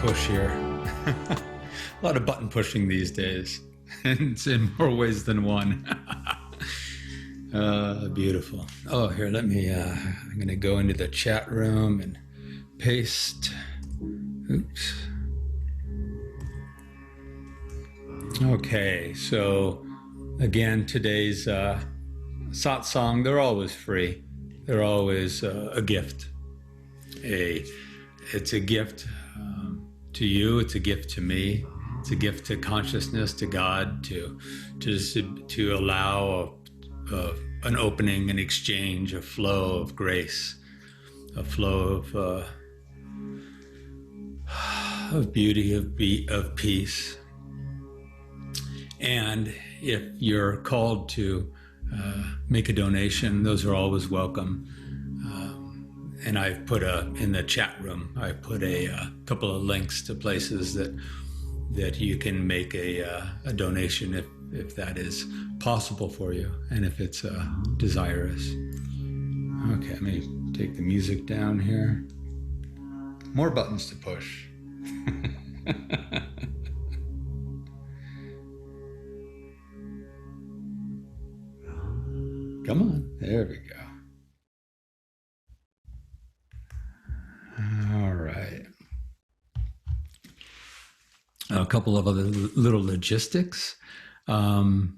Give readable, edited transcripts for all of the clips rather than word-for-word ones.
push here. A lot of button pushing these days. And it's in more ways than one. Beautiful. Oh, here, let me, I'm going to go into the chat room and paste. Oops. Okay, so again, today's satsang, they're always free. They're always a gift. It's a gift to you. It's a gift to me. It's a gift to consciousness, to God, to allow an opening, an exchange, a flow of grace, a flow of beauty, of peace. And if you're called to make a donation, those are always welcome. And I've put in the chat room, I put a couple of links to places that you can make a donation if that is possible for you and if it's desirous. Okay, let me take the music down here. More buttons to push. Come on, there we go. All right. A couple of other little logistics. You're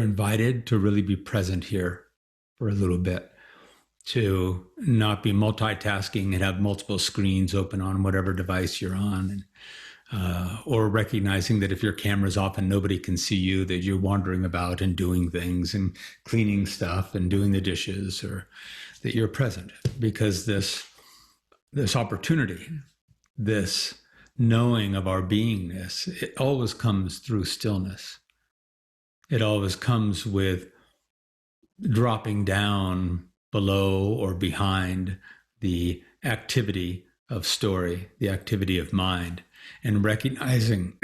invited to really be present here for a little bit, to not be multitasking and have multiple screens open on whatever device you're on, or recognizing that if your camera's off and nobody can see you, that you're wandering about and doing things and cleaning stuff and doing the dishes, or that you're present, because this opportunity, this knowing of our beingness, it always comes through stillness. It always comes with dropping down below or behind the activity of story, the activity of mind, and recognizing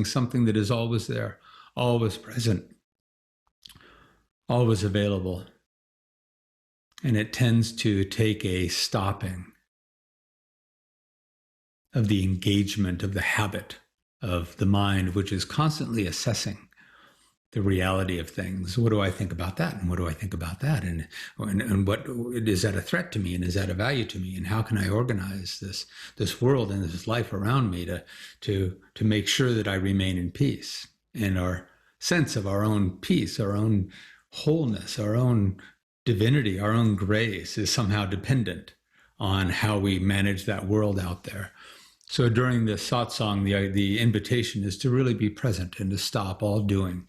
something that is always there, always present, always available. And it tends to take a stopping of the engagement of the habit of the mind, which is constantly assessing the reality of things. What do I think about that? And what do I think about that? And what is that a threat to me? And is that a value to me? And how can I organize this world and this life around me to make sure that I remain in peace? And our sense of our own peace, our own wholeness, our own divinity, our own grace is somehow dependent on how we manage that world out there. So during the satsang, the invitation is to really be present and to stop all doing.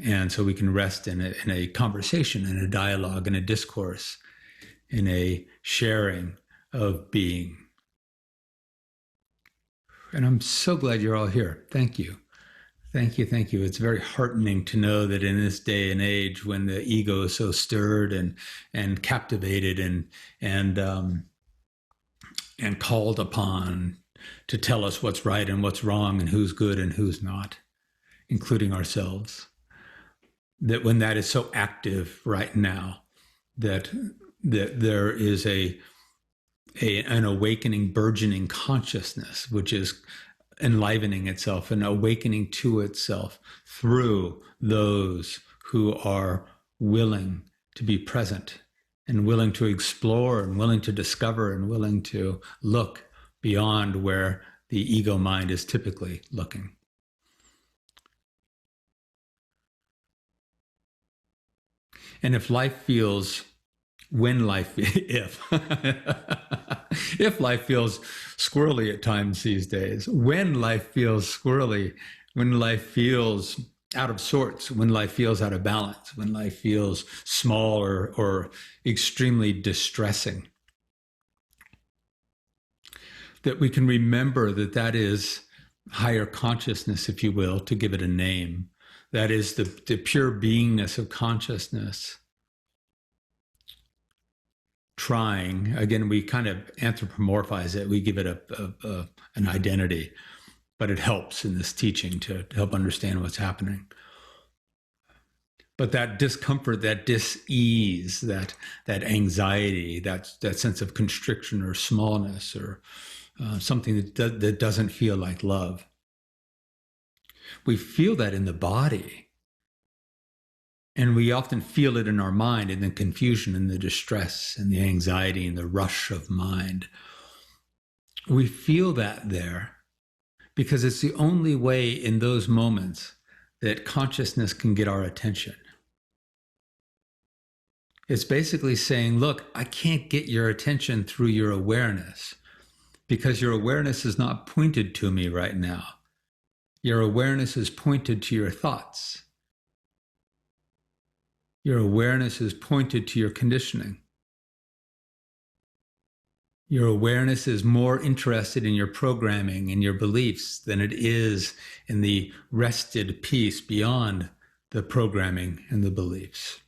And so we can rest in a conversation, in a dialogue, in a discourse, in a sharing of being. And I'm so glad you're all here. Thank you. Thank you, thank you. It's very heartening to know that in this day and age, when the ego is so stirred and captivated and called upon to tell us what's right and what's wrong and who's good and who's not, including ourselves, that when that is so active right now, that there is an awakening, burgeoning consciousness, which is enlivening itself and awakening to itself through those who are willing to be present and willing to explore and willing to discover and willing to look beyond where the ego mind is typically looking. And if life feels squirrely at times these days, when life feels squirrely, when life feels out of sorts, when life feels out of balance, when life feels small or extremely distressing, that we can remember that is higher consciousness, if you will, to give it a name. That is the pure beingness of consciousness trying. Again, we kind of anthropomorphize it. We give it an identity, but it helps in this teaching to help understand what's happening. But that discomfort, that dis-ease, that anxiety, that sense of constriction or smallness, or something that doesn't feel like love, we feel that in the body. And we often feel it in our mind, in the confusion and the distress and the anxiety and the rush of mind. We feel that there because it's the only way in those moments that consciousness can get our attention. It's basically saying, look, I can't get your attention through your awareness because your awareness is not pointed to me right now. Your awareness is pointed to your thoughts. Your awareness is pointed to your conditioning. Your awareness is more interested in your programming and your beliefs than it is in the rested peace beyond the programming and the beliefs.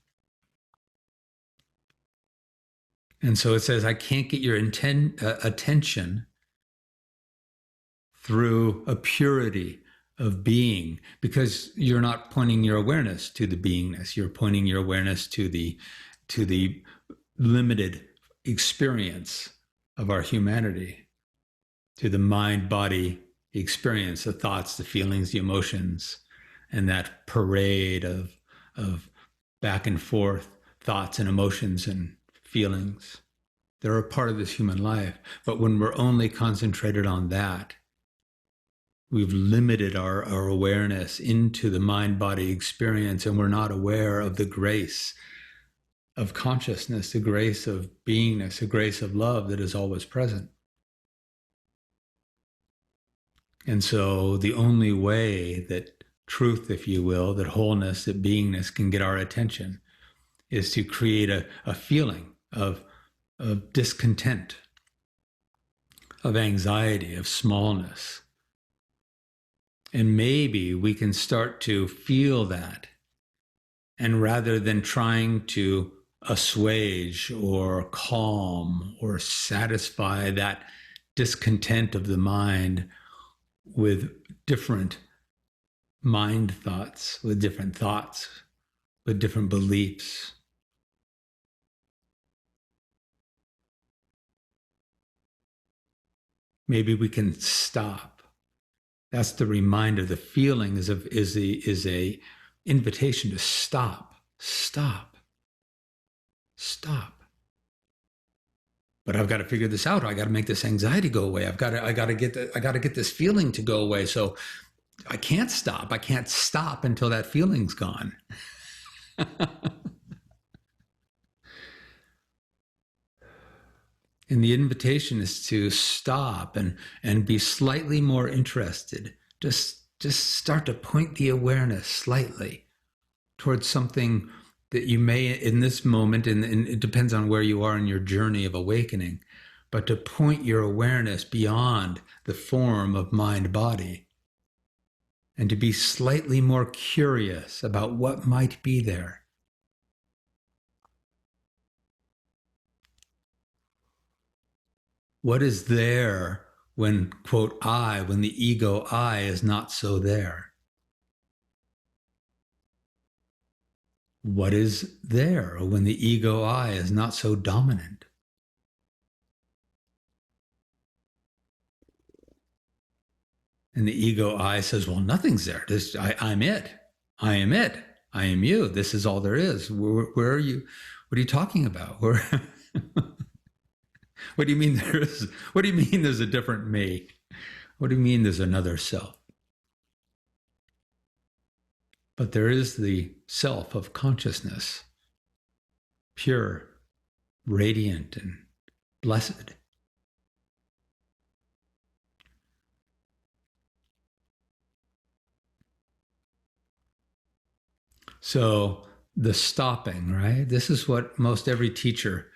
And so it says, I can't get your attention through a purity of being, because you're not pointing your awareness to the beingness. You're pointing your awareness to the limited experience of our humanity, to the mind-body experience, the thoughts, the feelings, the emotions, and that parade of back and forth thoughts and emotions and feelings. They're a part of this human life. But when we're only concentrated on that, we've limited our awareness into the mind-body experience, and we're not aware of the grace of consciousness, the grace of beingness, the grace of love that is always present. And so the only way that truth, if you will, that wholeness, that beingness can get our attention is to create a feeling of discontent, of anxiety, of smallness. And maybe we can start to feel that. And rather than trying to assuage or calm or satisfy that discontent of the mind with different mind thoughts, with different beliefs, maybe we can stop. That's the reminder. The feeling is a invitation to stop. But I've got to figure this out. I got to make this anxiety go away. I got to get this feeling to go away. So I can't stop. I can't stop until that feeling's gone. And the invitation is to stop and be slightly more interested. Just start to point the awareness slightly towards something that you may, in this moment, and it depends on where you are in your journey of awakening, but to point your awareness beyond the form of mind-body and to be slightly more curious about what might be there. What is there when, quote, when the ego I is not so there? What is there when the ego I is not so dominant? And the ego I says, well, nothing's there. I'm it. I am it. I am you. This is all there is. Where are you? What are you talking about? What do you mean what do you mean there's a different me? What do you mean there's another self? But there is the self of consciousness, pure, radiant, and blessed. So the stopping, right? This is what most every teacher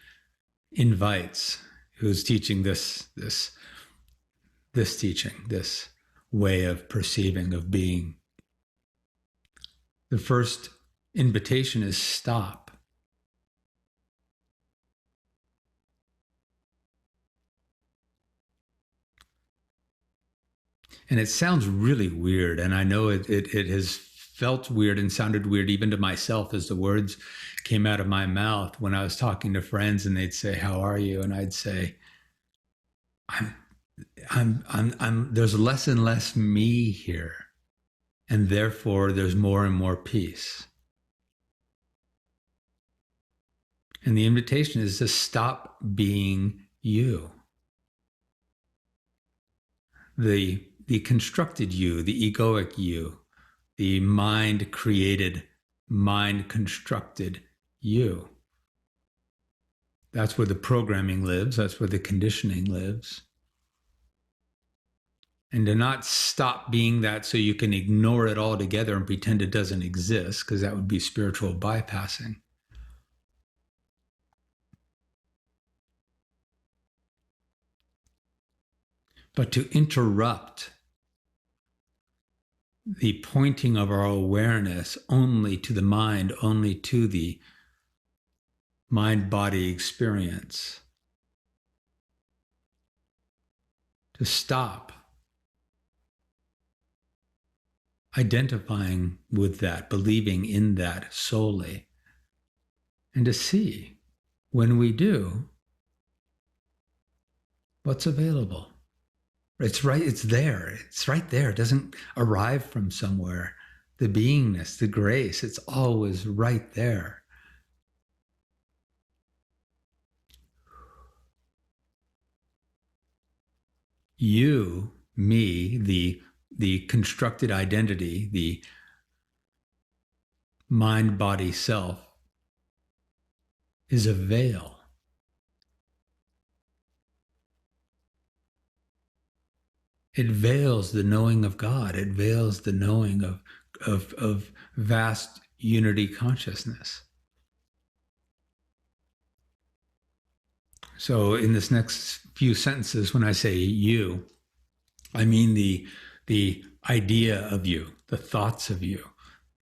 invites who's teaching this teaching, this way of perceiving, of being. The first invitation is stop. And it sounds really weird, and I know it has felt weird and sounded weird even to myself as the words came out of my mouth when I was talking to friends and they'd say, "How are you?" And I'd say, I'm there's less and less me here. And therefore there's more and more peace. And the invitation is to stop being you. The constructed you, the egoic you, the mind created, mind constructed you. That's where the programming lives. That's where the conditioning lives. And to not stop being that so you can ignore it altogether and pretend it doesn't exist, because that would be spiritual bypassing. But to interrupt the pointing of our awareness only to the mind, only to the mind-body experience. To stop identifying with that, believing in that solely, and to see, when we do, what's available. It's right, it's there, it's right there. It doesn't arrive from somewhere. The beingness, the grace, it's always right there. You, me, the constructed identity, the mind-body self, is a veil. It veils the knowing of God. It veils the knowing of vast unity consciousness. So in this next few sentences, when I say you, I mean the idea of you, the thoughts of you,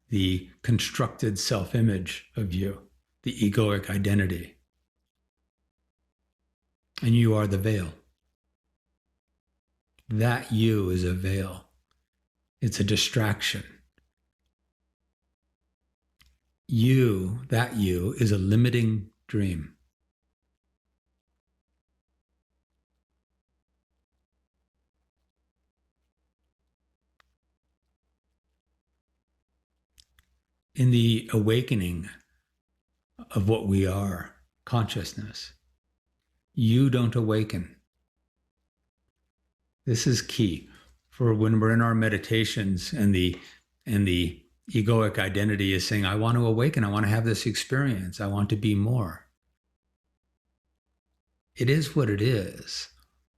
the constructed self-image of you, the egoic identity. And you are the veil. That you is a veil. It's a distraction. You, that you, is a limiting dream. In the awakening of what we are, consciousness, you don't awaken. This is key for when we're in our meditations and the egoic identity is saying, I want to awaken, I want to have this experience, I want to be more. It is what it is.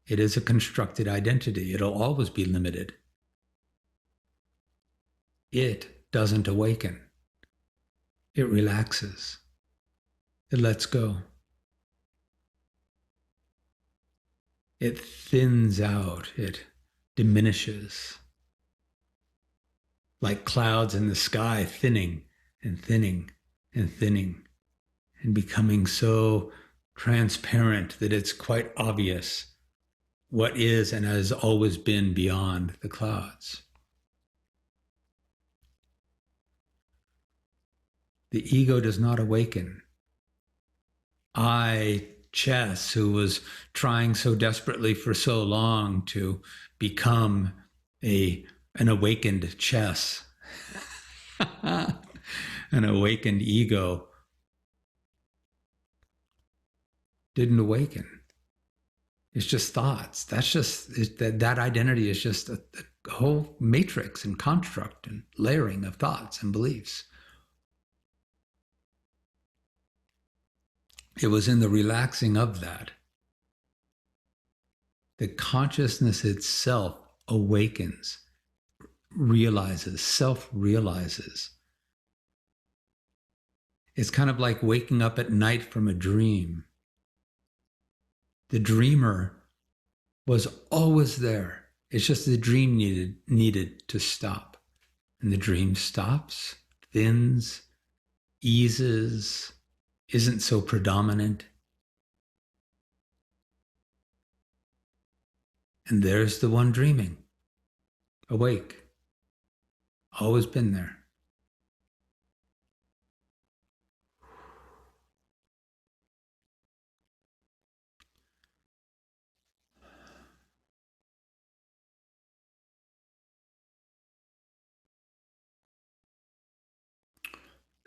It is a constructed identity. It'll always be limited. It doesn't awaken. It relaxes. It lets go. It thins out. It diminishes. Like clouds in the sky, thinning and thinning and thinning and becoming so transparent that it's quite obvious what is and has always been beyond the clouds. The ego does not awaken. I, Chess, who was trying so desperately for so long to become an awakened Chess, an awakened ego, didn't awaken. It's just thoughts. That's just, that identity is just a whole matrix and construct and layering of thoughts and beliefs. It was in the relaxing of that consciousness itself awakens, realizes, self-realizes. It's kind of like waking up at night from a dream. The dreamer was always there. It's just the dream needed to stop. And the dream stops, thins, eases, isn't so predominant. And there's the one dreaming, awake, always been there.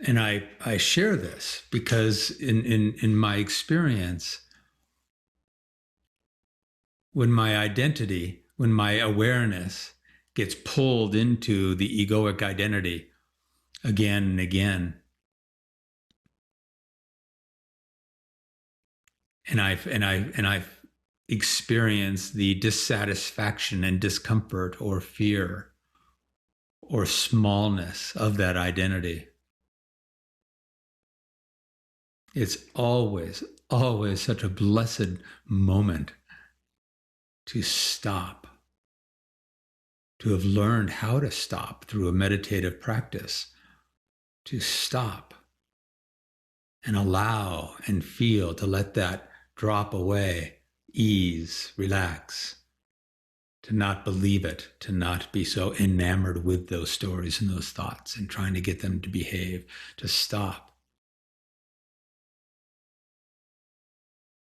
And I share this because in my experience, when my identity, when my awareness gets pulled into the egoic identity again and again, and I've experienced the dissatisfaction and discomfort or fear or smallness of that identity, it's always, always such a blessed moment to stop, to have learned how to stop through a meditative practice, to stop and allow and feel, to let that drop away, ease, relax, to not believe it, to not be so enamored with those stories and those thoughts and trying to get them to behave, to stop.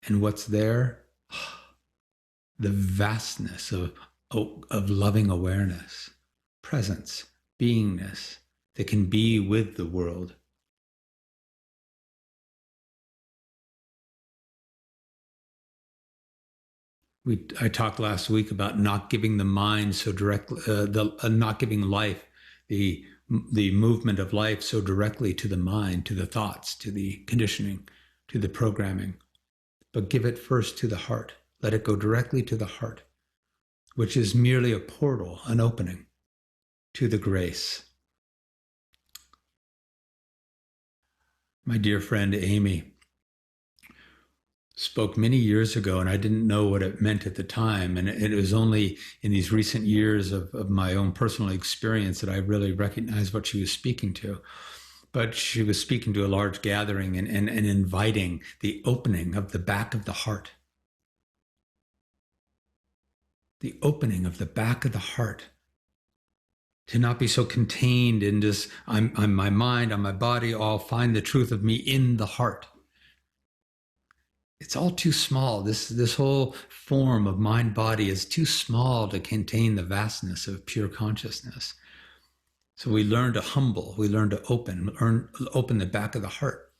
And what's there? The vastness of loving awareness, presence, beingness that can be with the world. I talked last week about not giving the mind so directly, not giving life, the movement of life so directly to the mind, to the thoughts, to the conditioning, to the programming, but give it first to the heart. Let it go directly to the heart, which is merely a portal, an opening to the grace. My dear friend Amy spoke many years ago, and I didn't know what it meant at the time. And it was only in these recent years of my own personal experience that I really recognized what she was speaking to. But she was speaking to a large gathering and inviting the opening of the back of the heart. The opening of the back of the heart. To not be so contained in this, I'm my mind, I'm my body, I'll find the truth of me in the heart. It's all too small. This whole form of mind body is too small to contain the vastness of pure consciousness. So we learn to humble, we learn to open the back of the heart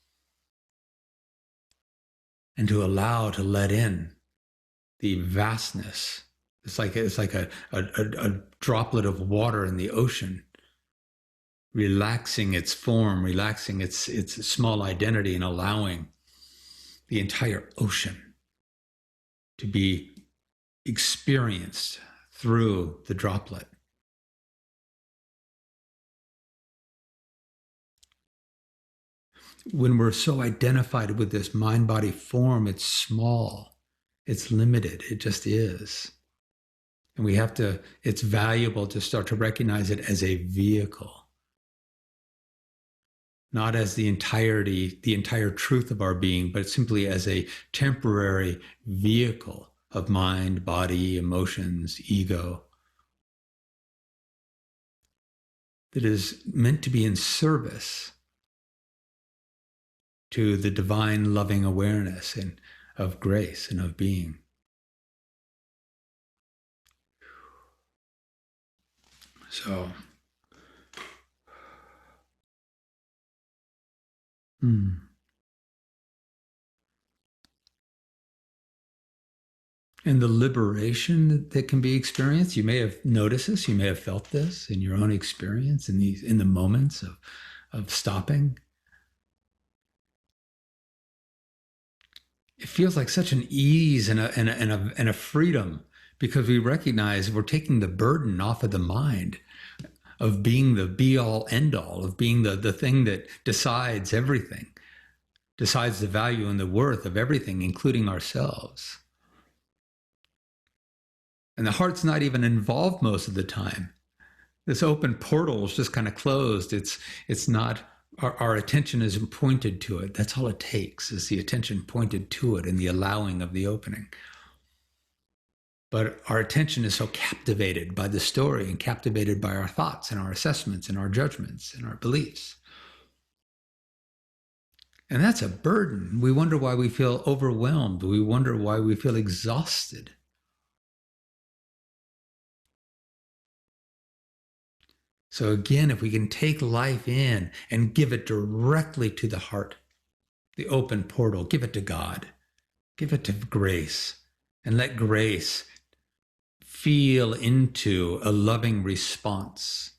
and to allow, to let in the vastness. It's like a droplet of water in the ocean, relaxing its form, relaxing its small identity, and allowing the entire ocean to be experienced through the droplet. When we're so identified with this mind-body form, it's small, it's limited, it just is. And we have to, it's valuable to start to recognize it as a vehicle, not as the entirety, the entire truth of our being, but simply as a temporary vehicle of mind, body, emotions, ego, that is meant to be in service to the divine loving awareness and of grace and of being. So, And the liberation that can be experienced, you may have noticed this, you may have felt this in your own experience in the moments of stopping. It feels like such an ease and a freedom, because we recognize we're taking the burden off of the mind of being the be-all, end-all, of being the thing that decides everything, decides the value and the worth of everything, including ourselves. And the heart's not even involved most of the time. This open portal is just kind of closed. It's not, our attention isn't pointed to it. That's all it takes, is the attention pointed to it and the allowing of the opening. But our attention is so captivated by the story and captivated by our thoughts and our assessments and our judgments and our beliefs. And that's a burden. We wonder why we feel overwhelmed. We wonder why we feel exhausted. So again, if we can take life in and give it directly to the heart, the open portal, give it to God, give it to grace, and let grace feel into a loving response.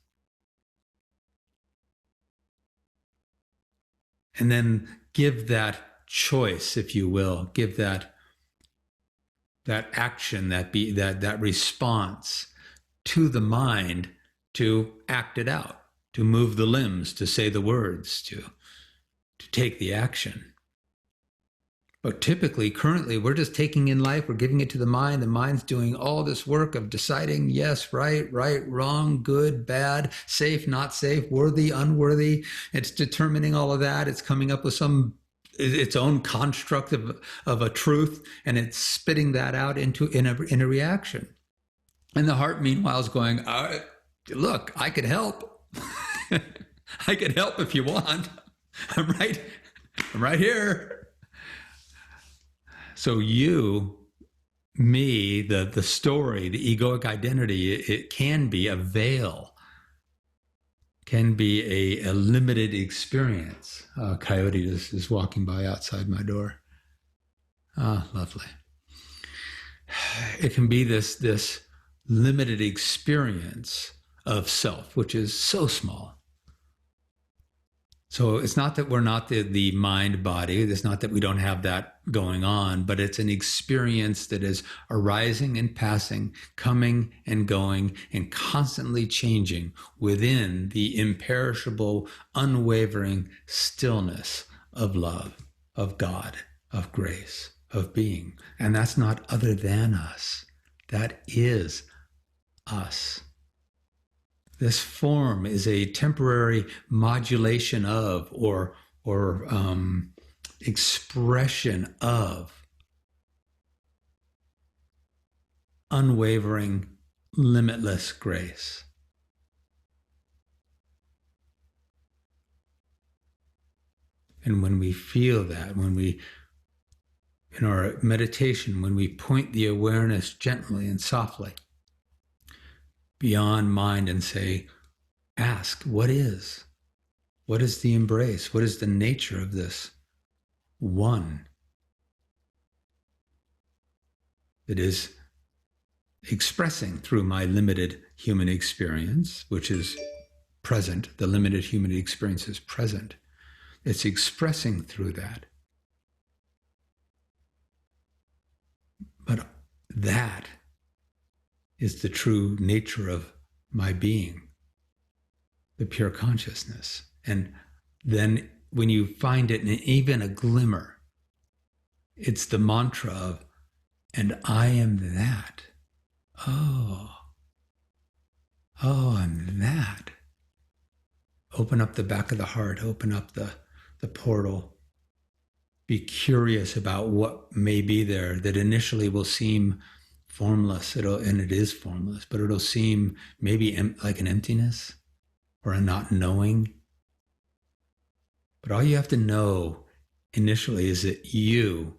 And then give that choice, if you will, give that action, that response to the mind to act it out, to move the limbs, to say the words, to take the action. But typically, currently, we're just taking in life, we're giving it to the mind. The mind's doing all this work of deciding yes, right, wrong, good, bad, safe, not safe, worthy, unworthy. It's determining all of that. It's coming up with its own construct of a truth, and it's spitting that out in a reaction. And the heart, meanwhile, is going, look, I could help. I could help if you want. I'm right here. So you, me, the story, the egoic identity, it can be a veil, can be a limited experience. Coyote is walking by outside my door. Ah, lovely. It can be this limited experience of self, which is so small. So it's not that we're not the mind body. It's not that we don't have that going on, but it's an experience that is arising and passing, coming and going, and constantly changing within the imperishable, unwavering stillness of love, of God, of grace, of being. And that's not other than us. That is us. This form is a temporary modulation of or expression of unwavering, limitless grace. And when we feel that, when we, in our meditation, when we point the awareness gently and softly beyond mind and say, ask, what is? What is the embrace? What is the nature of this one that is expressing through my limited human experience, which is present, the limited human experience is present. It's expressing through that. But that is the true nature of my being, the pure consciousness. And then when you find it in even a glimmer, it's the mantra of, and I am that. Oh, I'm that. Open up the back of the heart, open up the portal. Be curious about what may be there that initially will seem formless, and it is formless, but it'll seem maybe like an emptiness or a not knowing. But all you have to know initially is that you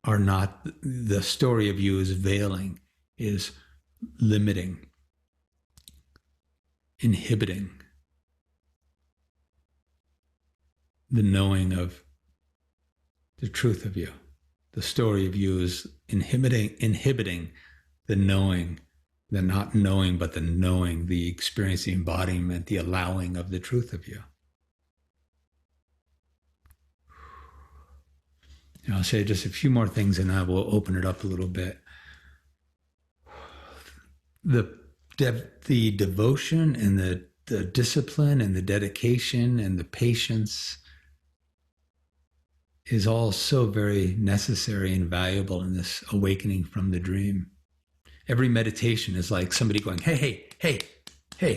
are not, the story of you is veiling, is limiting, inhibiting the knowing of the truth of you. The story of you is inhibiting the knowing, the not knowing, but the knowing, the experience, the embodiment, the allowing of the truth of you. And I'll say just a few more things and I will open it up a little bit. The devotion and the discipline and the dedication and the patience is all so very necessary and valuable in this awakening from the dream. Every meditation is like somebody going, hey,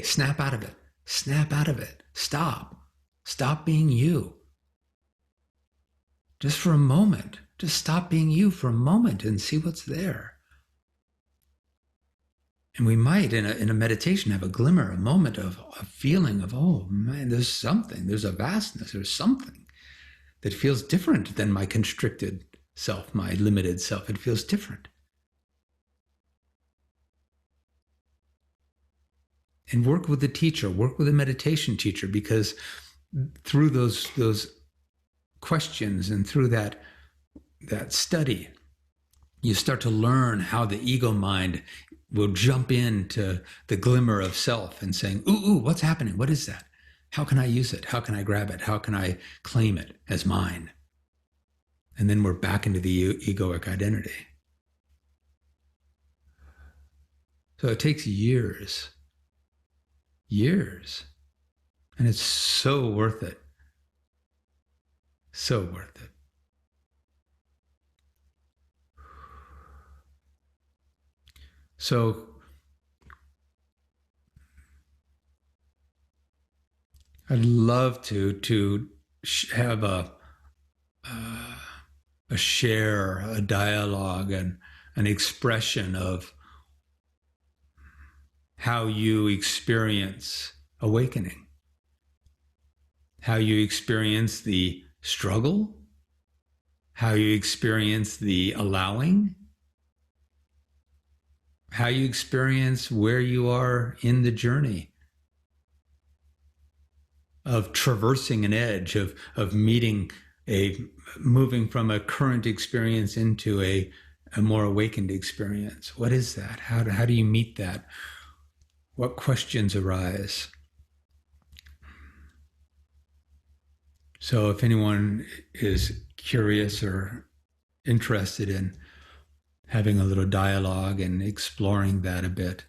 snap out of it. Snap out of it. Stop being you. Just for a moment. Just stop being you for a moment and see what's there. And we might, in a meditation, have a glimmer, a moment of a feeling of, oh man, there's something, there's a vastness, there's something that feels different than my constricted self, my limited self. It feels different. and work with a teacher, work with a meditation teacher, because through those questions and through that study, you start to learn how the ego mind will jump into the glimmer of self and saying, ooh, what's happening? What is that? How can I use it? How can I grab it? How can I claim it as mine? And then we're back into the egoic identity. So it takes years. And it's so worth it. So worth it. So I'd love to have a share, a dialogue, and an expression of how you experience awakening, how you experience the struggle, how you experience the allowing, how you experience where you are in the journey of traversing an edge, of moving from a current experience into a more awakened experience. What is that? How do you meet that? What questions arise? So if anyone is curious or interested in having a little dialogue and exploring that a bit,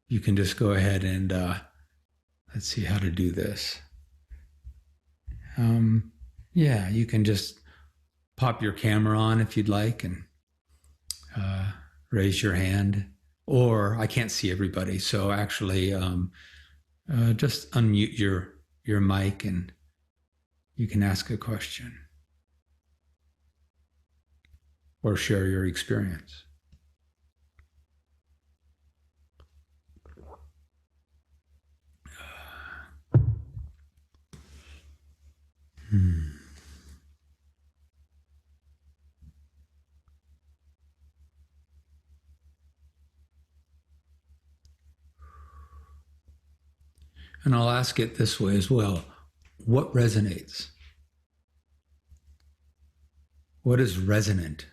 you can just go ahead and let's see how to do this. You can just pop your camera on if you'd like and raise your hand. Or I can't see everybody, so actually just unmute your mic and you can ask a question or share your experience. And I'll ask it this way as well. What resonates? What is resonant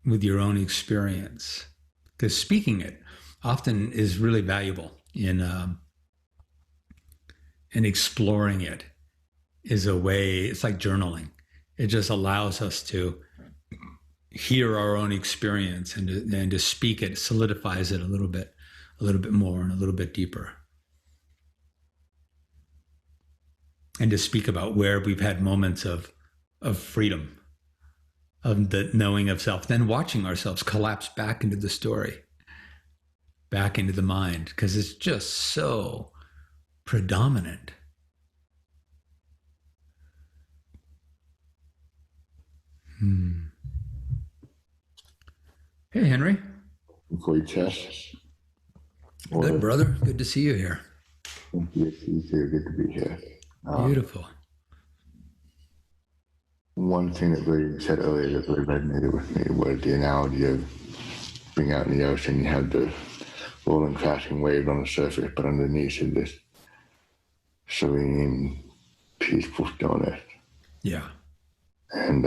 with your own experience? Because speaking it often is really valuable in exploring it is a way, it's like journaling. It just allows us to hear our own experience and to speak it, solidifies it a little bit more and a little bit deeper. And to speak about where we've had moments of freedom, of the knowing of self, then watching ourselves collapse back into the story, back into the mind, because it's just so predominant. Hey, Henry. Great test. Good, brother. Good to see you here. Yes, you too. Good to be here. Beautiful. One thing that you said earlier that really resonated with me was the analogy of being out in the ocean. You have the rolling, crashing waves on the surface, but underneath is this serene, peaceful stillness. Yeah. And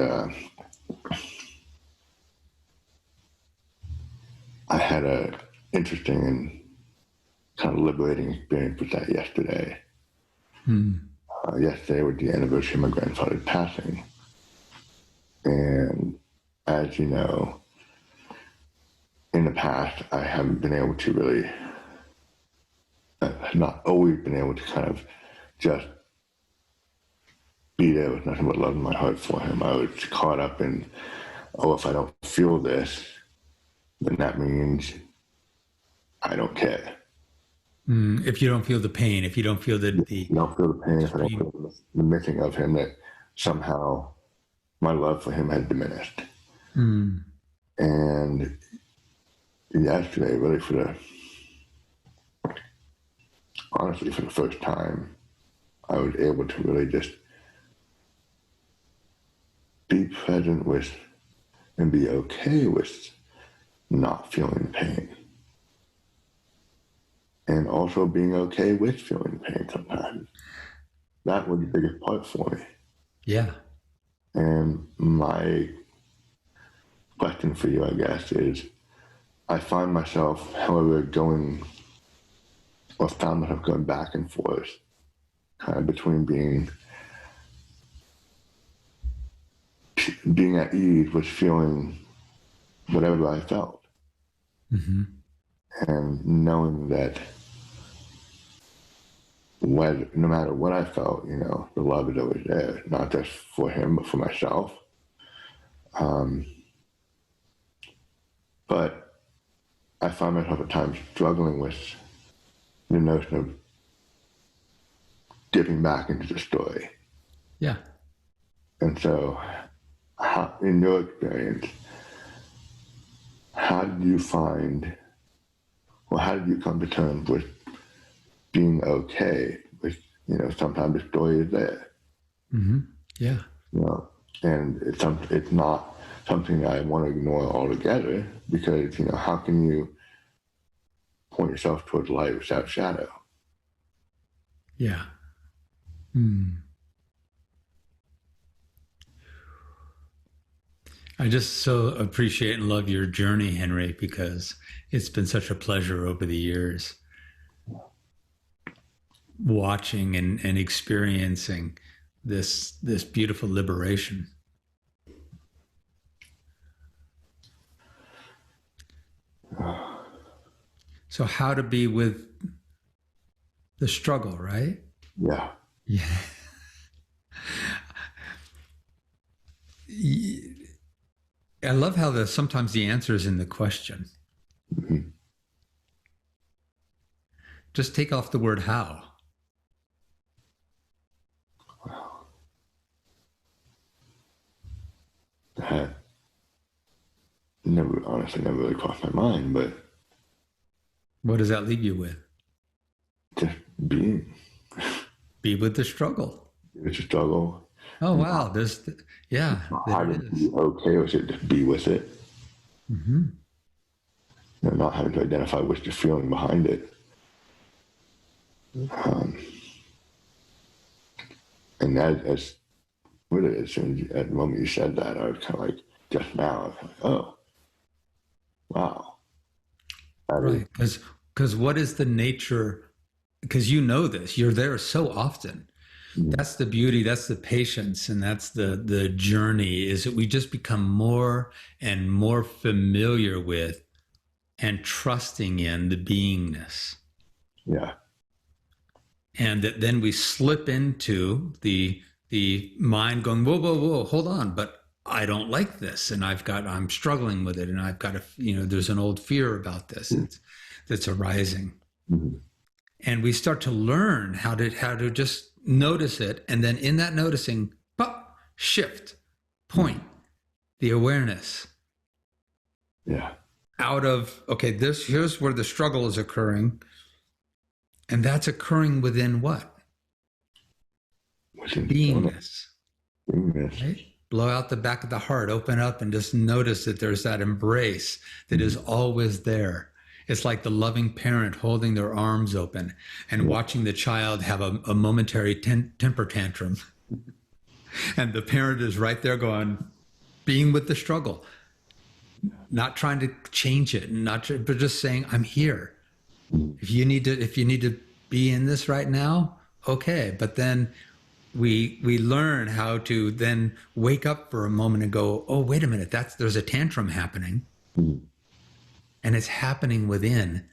I had a interesting and kind of liberating experience with that yesterday. Yesterday was the anniversary of my grandfather's passing. And as you know, in the past, I haven't been able to really, not always been able to kind of just be there with nothing but love in my heart for him. I was caught up in, if I don't feel this, then that means I don't care. If you don't feel the pain, if you don't feel you don't feel the pain, if I don't feel the missing of him, that somehow my love for him had diminished. And yesterday, really honestly, for the first time, I was able to really just be present with and be okay with not feeling pain. and also being okay with feeling pain sometimes. That was the biggest part for me. Yeah. And my question for you, I guess, is I find myself, however, found myself going back and forth, kind of between being at ease with feeling whatever I felt, Mm-hmm. and knowing that no matter what I felt, the love is always there, not just for him, but for myself. But I find myself at times struggling with the notion of dipping back into the story. Yeah. And so, in your experience, how did you how did you come to terms with being okay with, sometimes the story is there, Mm-hmm. Yeah. And it's not something I want to ignore altogether, because, how can you point yourself towards light without shadow? Yeah. Mm. I just so appreciate and love your journey, Henry, because it's been such a pleasure over the years watching and experiencing this beautiful liberation. So how to be with the struggle, right? Yeah. Yeah. I love how sometimes the answer is in the question. Mm-hmm. Just take off the word how. That honestly never really crossed my mind, but What does that leave you with? just being. Be with the struggle. It's a struggle. Oh, wow. Yeah, How there to it be is. okay with it, just be with it. Mm-hmm. Not having to identify what's the feeling behind it. And as really, at the moment you said that, I was kind of like, just now, I was like, oh, wow. That is, Right. Because what is the nature? Because you know this, you're there so often. That's the beauty, that's the patience, and that's the journey, is that we just become more and more familiar with and trusting in the beingness. yeah. And that then we slip into the mind going, whoa, whoa, whoa, hold on, but I don't like this, and I'm struggling with it, and I've got there's an old fear about this that's arising. Mm-hmm. And we start to learn how to just notice it, and then in that noticing, pop, shift, point the awareness Yeah. out of, okay, here's where the struggle is occurring, and that's occurring within what? Within Beingness. beingness. Right? Blow out the back of the heart, open up, and just notice that there's that embrace that is always there. It's like the loving parent holding their arms open and watching the child have a momentary temper tantrum. And the parent is right there going, being with the struggle, not trying to change it, but just saying, I'm here. If you need to be in this right now, okay. But then we learn how to then wake up for a moment and go, oh, wait a minute, there's a tantrum happening. And it's happening within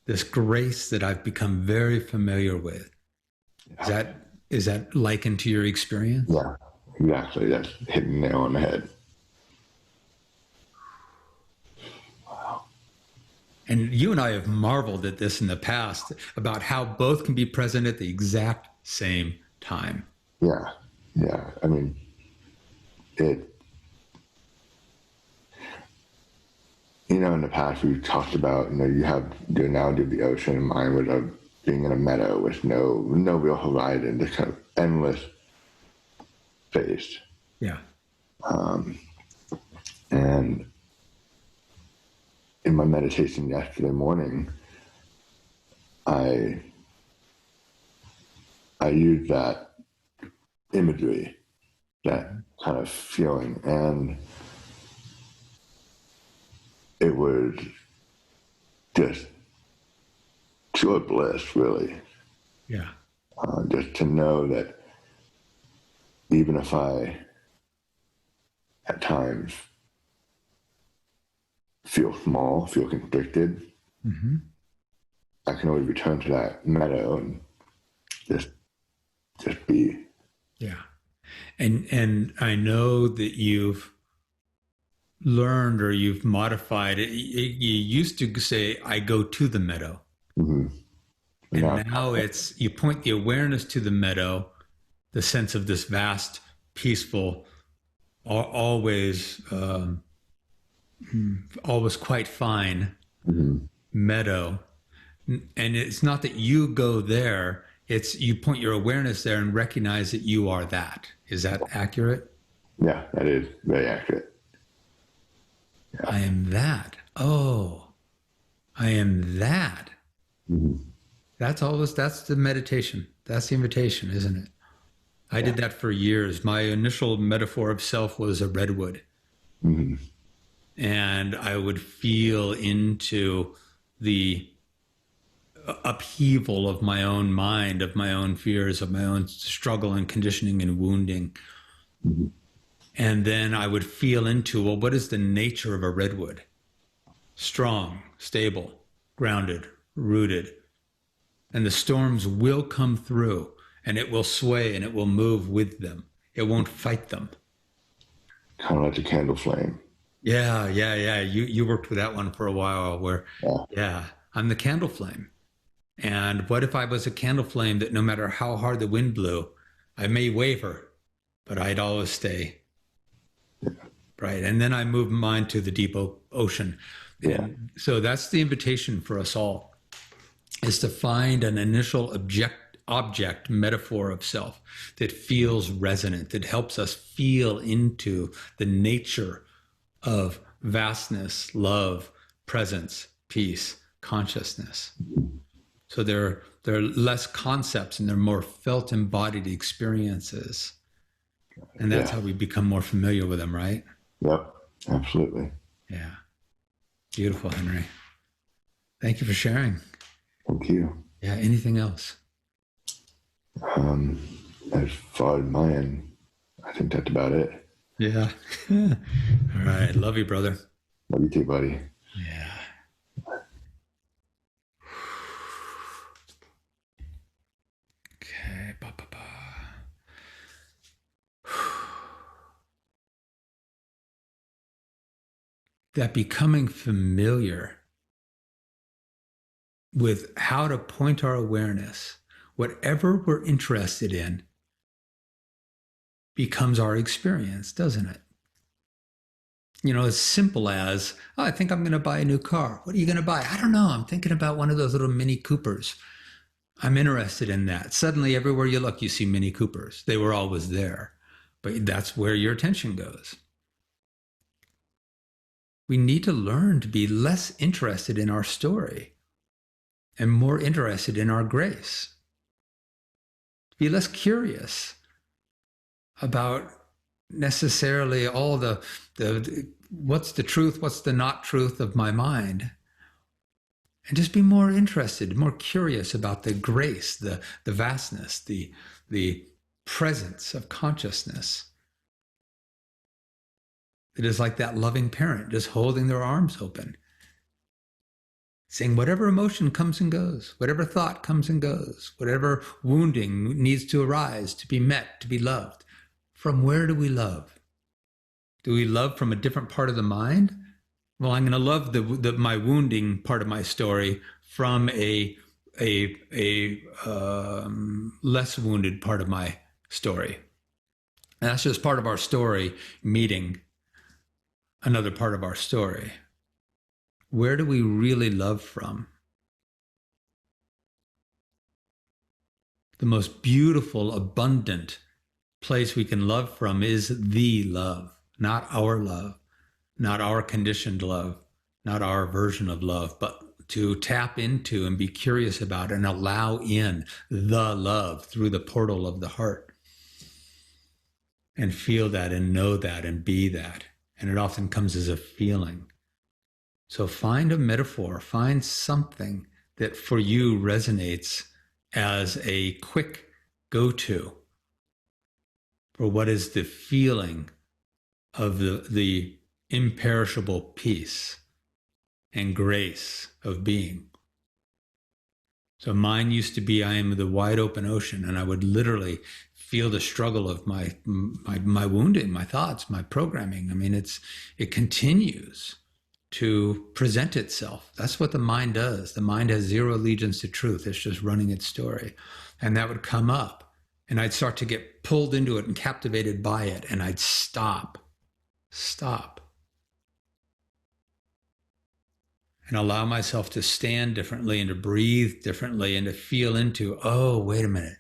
this grace that I've become very familiar with. Is that likened to your experience? Yeah, exactly. That's hitting the nail on the head. Wow. And you and I have marveled at this in the past about how both can be present at the exact same time. Yeah. Yeah. I mean, in the past we've talked about, you have the analogy of the ocean in mind, with being in a meadow with no real horizon, just kind of endless space. Yeah. And in my meditation yesterday morning, I use that imagery, that kind of feeling, and it was just pure bliss, really. Yeah. Just to know that even if I, at times, feel small, feel constricted, Mm-hmm. I can always return to that meadow and just be. Yeah. And I know that you've learned or you've modified it. You used to say, I go to the meadow. Mm-hmm. And now it's, you point the awareness to the meadow, the sense of this vast, peaceful, always, always quite fine Mm-hmm. meadow. And it's not that you go there, it's you point your awareness there and recognize that you are that. Is that accurate? Yeah, that is very accurate. Yeah. I am that. Oh, I am that. Mm-hmm. That's the meditation. That's the invitation, isn't it? I did that for years. My initial metaphor of self was a redwood. Mm-hmm. And I would feel into the upheaval of my own mind, of my own fears, of my own struggle and conditioning and wounding. Mm-hmm. And then I would feel into, well, what is the nature of a redwood? Strong, stable, grounded, rooted. And the storms will come through and it will sway and it will move with them. It won't fight them. Kind of like the candle flame. Yeah. You worked with that one for a while where, Yeah. yeah, I'm the candle flame. And what if I was a candle flame that no matter how hard the wind blew, I may waver, but I'd always stay. Right. And then I move mine to the deep ocean. Yeah. And so that's the invitation for us all, is to find an initial object metaphor of self that feels resonant, that helps us feel into the nature of vastness, love, presence, peace, consciousness. So there are less concepts and they're more felt embodied experiences. And that's how we become more familiar with them, right? Yep, absolutely. Yeah. Beautiful, Henry. Thank you for sharing. Thank you. Yeah. Anything else? As far as my end, I think that's about it. Yeah. All right. Love you, brother. Love you too, buddy. Yeah. Okay. That becoming familiar with how to point our awareness, whatever we're interested in, becomes our experience, doesn't it? You know, as simple as, oh, I think I'm going to buy a new car. What are you going to buy? I don't know. I'm thinking about one of those little Mini Coopers. I'm interested in that. Suddenly, everywhere you look, you see Mini Coopers. They were always there, but that's where your attention goes. We need to learn to be less interested in our story and more interested in our grace. Be less curious about necessarily all the what's the truth, what's the not truth of my mind, and just be more interested, more curious about the grace, the vastness, the presence of consciousness. It is like that loving parent just holding their arms open, saying whatever emotion comes and goes, whatever thought comes and goes, whatever wounding needs to arise, to be met, to be loved. From where do we love? Do we love from a different part of the mind? Well, I'm going to love my wounding part of my story from a less wounded part of my story. And that's just part of our story meeting another part of our story. Where do we really love from? The most beautiful, abundant place we can love from is the love, not our love, not our conditioned love, not our version of love, but to tap into and be curious about and allow in the love through the portal of the heart and feel that and know that and be that. And it often comes as a feeling. So find a metaphor, find something that for you resonates as a quick go-to for what is the feeling of the imperishable peace and grace of being. So mine used to be, I am the wide open ocean, and I would literally feel the struggle of my wounding, my thoughts, my programming. I mean, it continues to present itself. That's what the mind does. The mind has zero allegiance to truth. It's just running its story. And that would come up, and I'd start to get pulled into it and captivated by it, and I'd stop, and allow myself to stand differently and to breathe differently and to feel into, oh, wait a minute,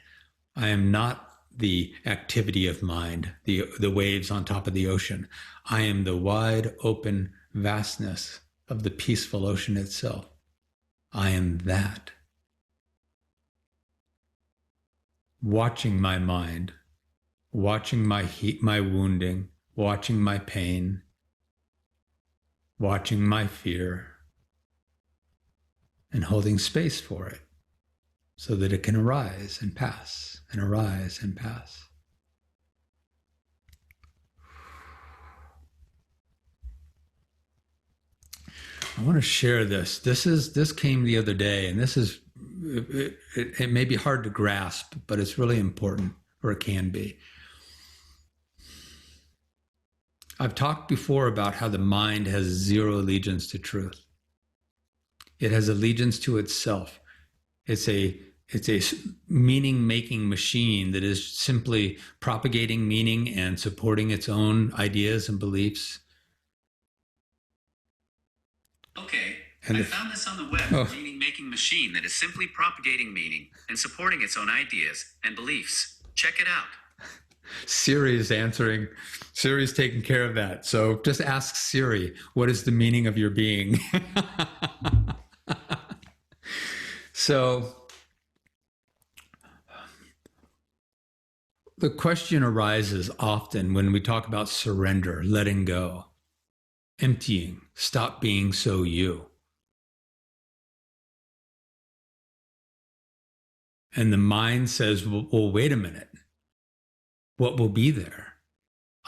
I am not the activity of mind, the waves on top of the ocean. I am the wide open vastness of the peaceful ocean itself. I am that. Watching my mind, watching my heat, my wounding, watching my pain, watching my fear, and holding space for it so that it can arise and pass and arise and pass. I want to share this. This came the other day, and it may be hard to grasp, but it's really important, or it can be. I've talked before about how the mind has zero allegiance to truth. It has allegiance to itself. It's a meaning-making machine that is simply propagating meaning and supporting its own ideas and beliefs. Okay, I found this on the web, a meaning-making machine that is simply propagating meaning and supporting its own ideas and beliefs. Check it out. Siri is answering. Siri's taking care of that. So just ask Siri, what is the meaning of your being? So the question arises often when we talk about surrender, letting go, emptying, stop being so you. And the mind says, well, wait a minute. What will be there?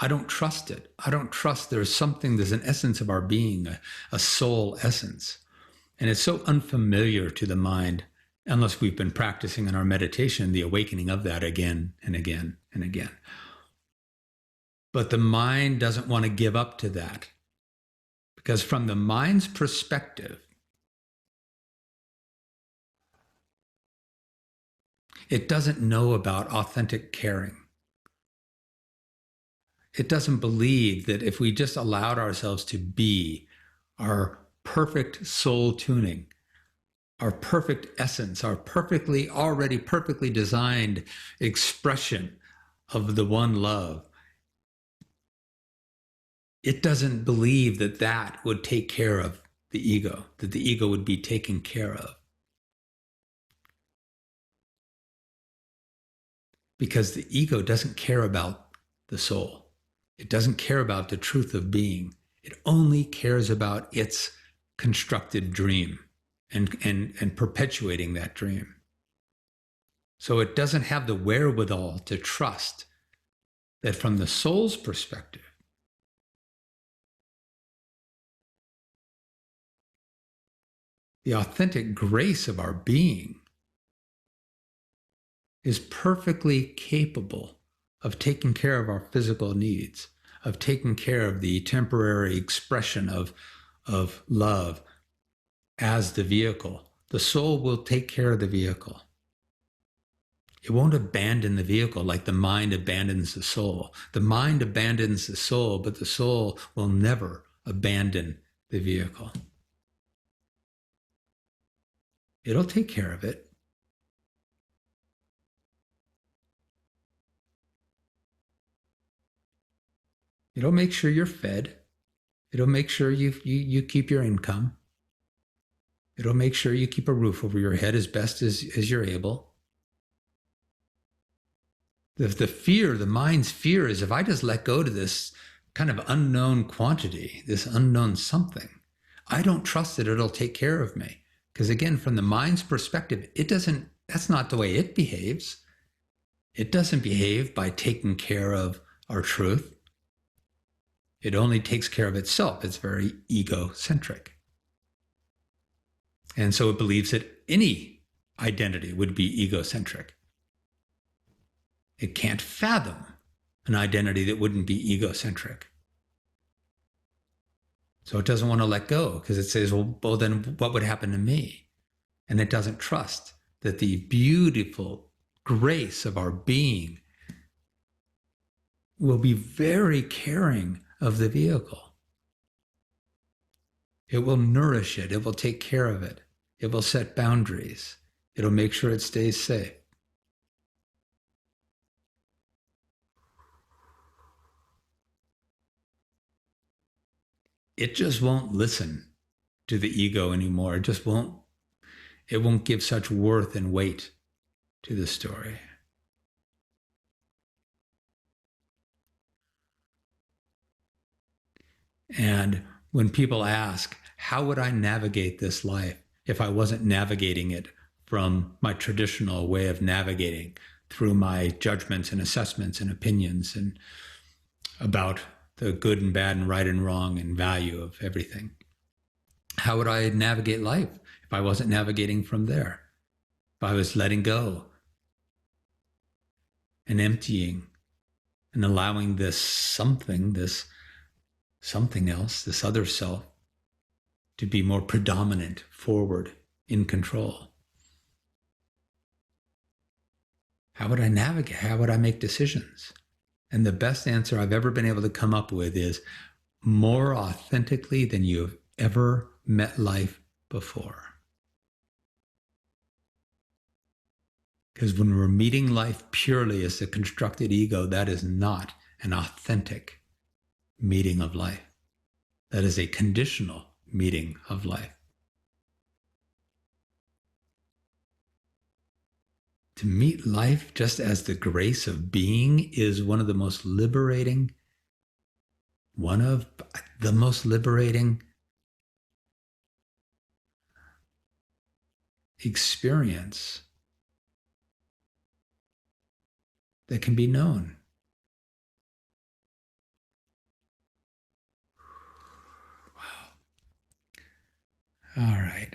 I don't trust it. I don't trust there's an essence of our being, a soul essence. And it's so unfamiliar to the mind, unless we've been practicing in our meditation, the awakening of that again and again and again. But the mind doesn't want to give up to that. Because from the mind's perspective, it doesn't know about authentic caring. It doesn't believe that if we just allowed ourselves to be our perfect soul tuning, our perfect essence, our already perfectly designed expression of the one love, it doesn't believe that that would take care of the ego, that the ego would be taken care of. Because the ego doesn't care about the soul. It doesn't care about the truth of being. It only cares about its constructed dream and perpetuating that dream. So it doesn't have the wherewithal to trust that from the soul's perspective, the authentic grace of our being is perfectly capable of taking care of our physical needs, of taking care of the temporary expression of love as the vehicle. The soul will take care of the vehicle. It won't abandon the vehicle like the mind abandons the soul. The mind abandons the soul, but the soul will never abandon the vehicle. It'll take care of it. It'll make sure you're fed. It'll make sure you keep your income. It'll make sure you keep a roof over your head as best as you're able. The fear, the mind's fear is if I just let go to this kind of unknown quantity, this unknown something, I don't trust that it'll take care of me. Because again, from the mind's perspective, that's not the way it behaves. It doesn't behave by taking care of our truth. It only takes care of itself. It's very egocentric. And so it believes that any identity would be egocentric. It can't fathom an identity that wouldn't be egocentric. So it doesn't want to let go because it says, well, then what would happen to me? And it doesn't trust that the beautiful grace of our being will be very caring of the vehicle. It will nourish it. It will take care of it. It will set boundaries. It'll make sure it stays safe. It just won't listen to the ego anymore. It won't give such worth and weight to the story. And when people ask, how would I navigate this life if I wasn't navigating it from my traditional way of navigating through my judgments and assessments and opinions and about the good and bad and right and wrong and value of everything? How would I navigate life if I wasn't navigating from there? If I was letting go and emptying and allowing this something else, this other self, to be more predominant, forward, in control. How would I navigate? How would I make decisions? And the best answer I've ever been able to come up with is more authentically than you've ever met life before. Because when we're meeting life purely as the constructed ego, that is not an authentic meeting of life. That is a conditional meeting of life. To meet life just as the grace of being is one of the most liberating experience that can be known. Wow. All right.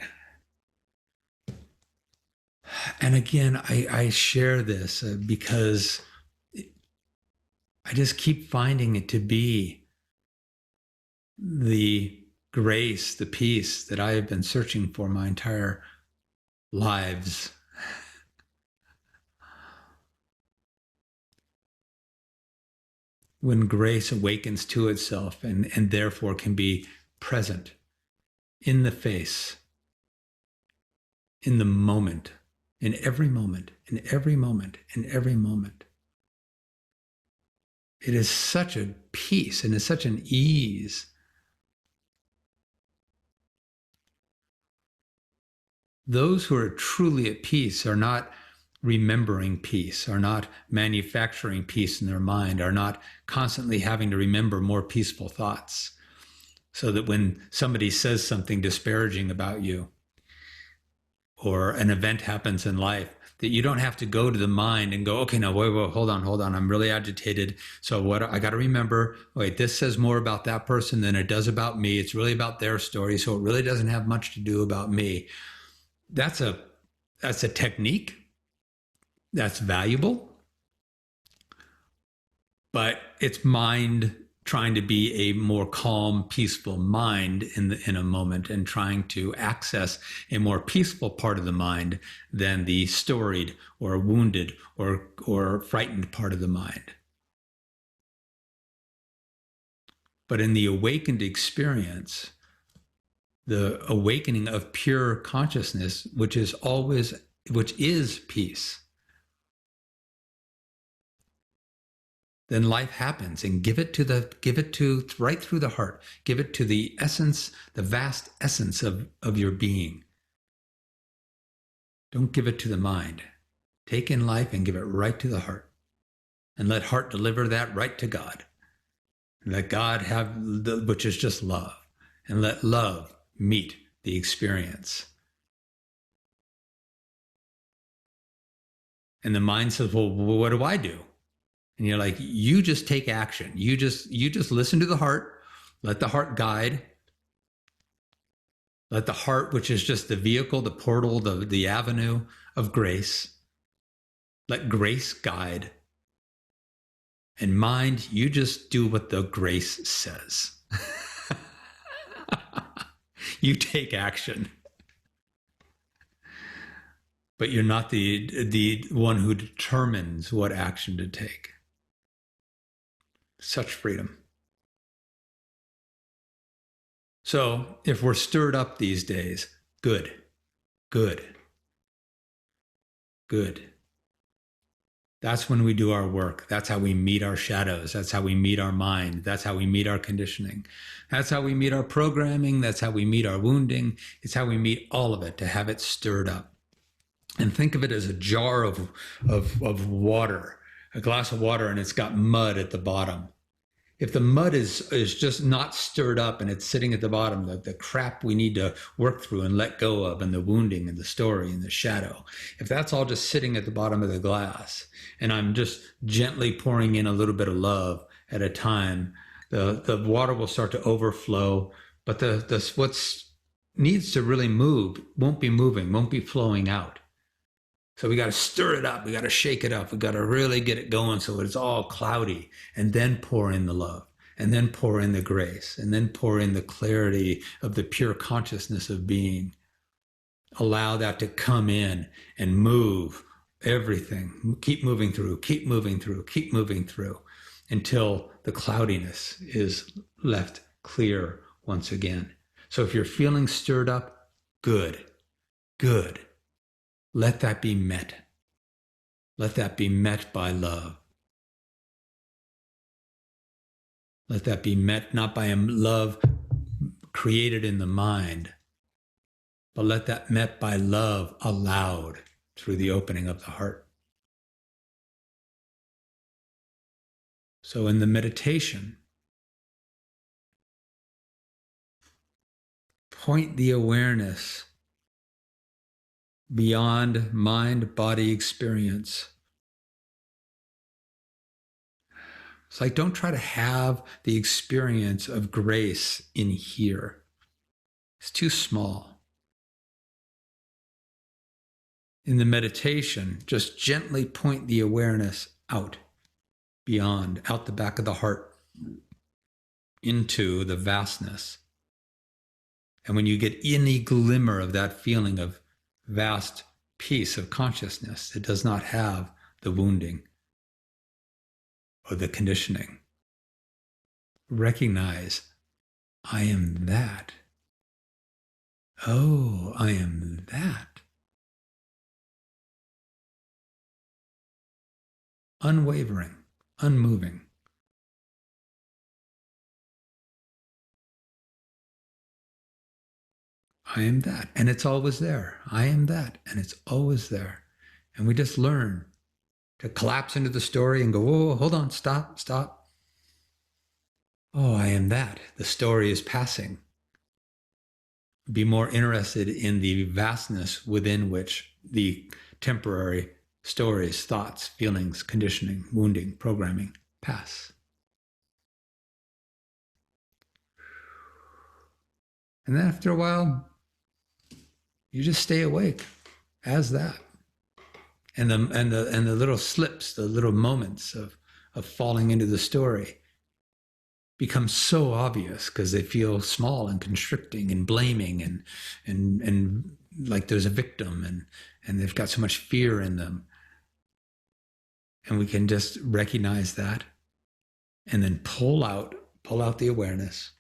And again, I share this because I just keep finding it to be the grace, the peace that I have been searching for my entire lives. When grace awakens to itself and therefore can be present in the face, in the moment, in every moment, in every moment, in every moment. It is such a peace and it's such an ease. Those who are truly at peace are not remembering peace, are not manufacturing peace in their mind, are not constantly having to remember more peaceful thoughts, so that when somebody says something disparaging about you, or an event happens in life, that you don't have to go to the mind and go, okay, now, wait, hold on. I'm really agitated. So what I got to remember, wait, this says more about that person than it does about me. It's really about their story. So it really doesn't have much to do about me. That's a technique. That's valuable. But it's mind trying to be a more calm, peaceful mind in a moment and trying to access a more peaceful part of the mind than the storied or wounded or frightened part of the mind. But in the awakened experience, the awakening of pure consciousness, which is peace, then life happens, and give it to right through the heart. Give it to the essence, the vast essence of your being, Don't give it to the mind. Take in life and give it right to the heart. And let heart deliver that right to God. And let God have, which is just love. And let love meet the experience. And the mind says, well, what do I do? And you're like, you just take action. You just listen to the heart. Let the heart guide. Let the heart, which is just the vehicle, the portal, the avenue of grace, let grace guide. And mind, you just do what the grace says. You take action. But you're not the one who determines what action to take. Such freedom. So if we're stirred up these days, good, good, good. That's when we do our work. That's how we meet our shadows. That's how we meet our mind. That's how we meet our conditioning. That's how we meet our programming. That's how we meet our wounding. It's how we meet all of it, to have it stirred up. And think of it as a jar of water, a glass of water, and it's got mud at the bottom. If the mud is just not stirred up and it's sitting at the bottom, the crap we need to work through and let go of, and the wounding and the story and the shadow, if that's all just sitting at the bottom of the glass, and I'm just gently pouring in a little bit of love at a time, the water will start to overflow, but what's needs to really move won't be moving, won't be flowing out. So we got to stir it up. We got to shake it up. We got to really get it going so it's all cloudy, and then pour in the love, and then pour in the grace, and then pour in the clarity of the pure consciousness of being. Allow that to come in and move everything. Keep moving through, keep moving through, keep moving through until the cloudiness is left clear once again. So if you're feeling stirred up, good, good. Let that be met. Let that be met by love. Let that be met not by a love created in the mind, but let that met by love allowed through the opening of the heart. So in the meditation, point the awareness beyond mind-body experience. It's like, don't try to have the experience of grace in here. It's too small. In the meditation, just gently point the awareness out, beyond, out the back of the heart, into the vastness. And when you get any glimmer of that feeling of vast peace of consciousness, it does not have the wounding or the conditioning. Recognize, I am that. Oh, I am that. Unwavering, unmoving. I am that, and it's always there. I am that, and it's always there. And we just learn to collapse into the story and go, whoa, hold on, stop. Oh, I am that. The story is passing. Be more interested in the vastness within which the temporary stories, thoughts, feelings, conditioning, wounding, programming pass. And then after a while, you just stay awake as that. And the little slips, the little moments of falling into the story become so obvious because they feel small and constricting and blaming and like there's a victim and they've got so much fear in them. And we can just recognize that and then pull out the awareness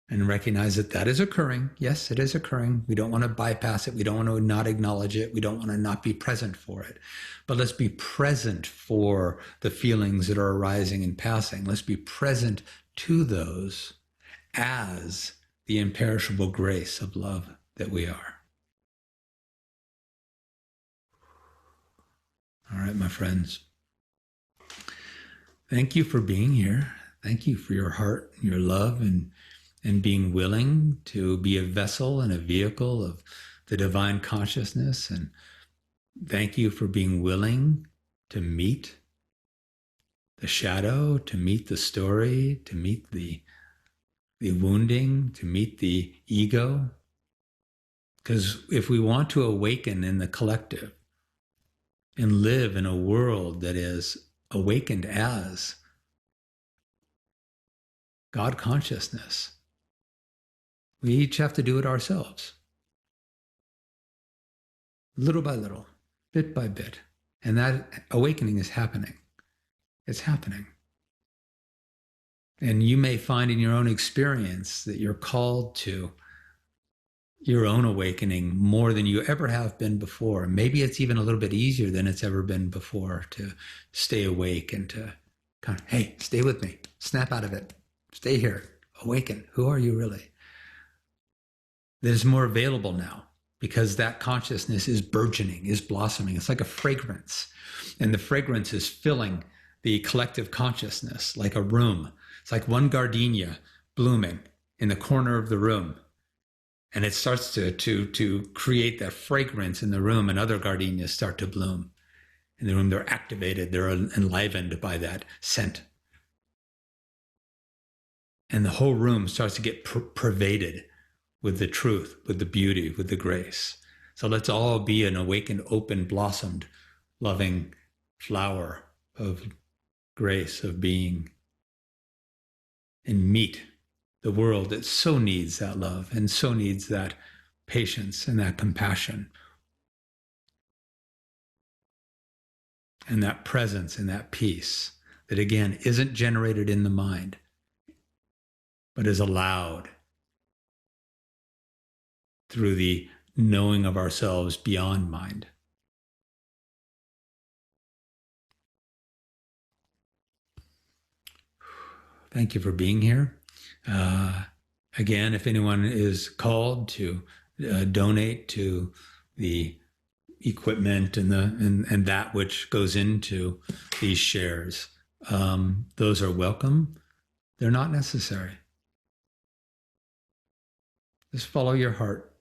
and recognize that that is occurring. Yes, it is occurring. We don't want to bypass it. We don't want to not acknowledge it. We don't want to not be present for it. But let's be present for the feelings that are arising and passing. Let's be present to those as the imperishable grace of love that we are. All right, my friends. Thank you for being here. Thank you for your heart, your love, and being willing to be a vessel and a vehicle of the divine consciousness. And thank you for being willing to meet the shadow, to meet the story, to meet the wounding, to meet the ego. Because if we want to awaken in the collective and live in a world that is awakened as God consciousness, we each have to do it ourselves, little by little, bit by bit. And that awakening is happening. It's happening. And you may find in your own experience that you're called to your own awakening more than you ever have been before. Maybe it's even a little bit easier than it's ever been before to stay awake and to kind of, hey, stay with me, snap out of it, stay here, awaken. Who are you really? There's more available now because that consciousness is burgeoning, is blossoming. It's like a fragrance, and the fragrance is filling the collective consciousness like a room. It's like one gardenia blooming in the corner of the room. And it starts to create that fragrance in the room, and other gardenias start to bloom in the room. They're activated, they're enlivened by that scent. And the whole room starts to get pervaded with the truth, with the beauty, with the grace. So let's all be an awakened, open, blossomed, loving flower of grace, of being, and meet the world that so needs that love and so needs that patience and that compassion and that presence and that peace that, again, isn't generated in the mind, but is allowed through the knowing of ourselves beyond mind. Thank you for being here. Again, if anyone is called to donate to the equipment and that which goes into these shares, those are welcome. They're not necessary. Just follow your heart.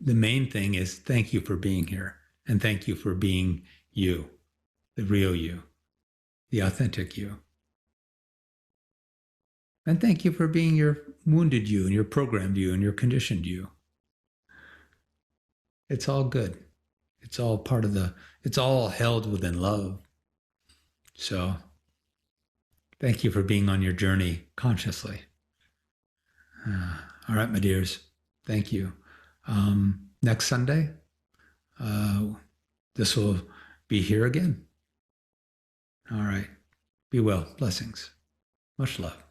The main thing is thank you for being here, and thank you for being you, the real you, the authentic you. And thank you for being your wounded you and your programmed you and your conditioned you. It's all good. It's all part of it's all held within love. So thank you for being on your journey consciously. All right, my dears. Thank you. Next Sunday, this will be here again. All right. Be well. Blessings. Much love.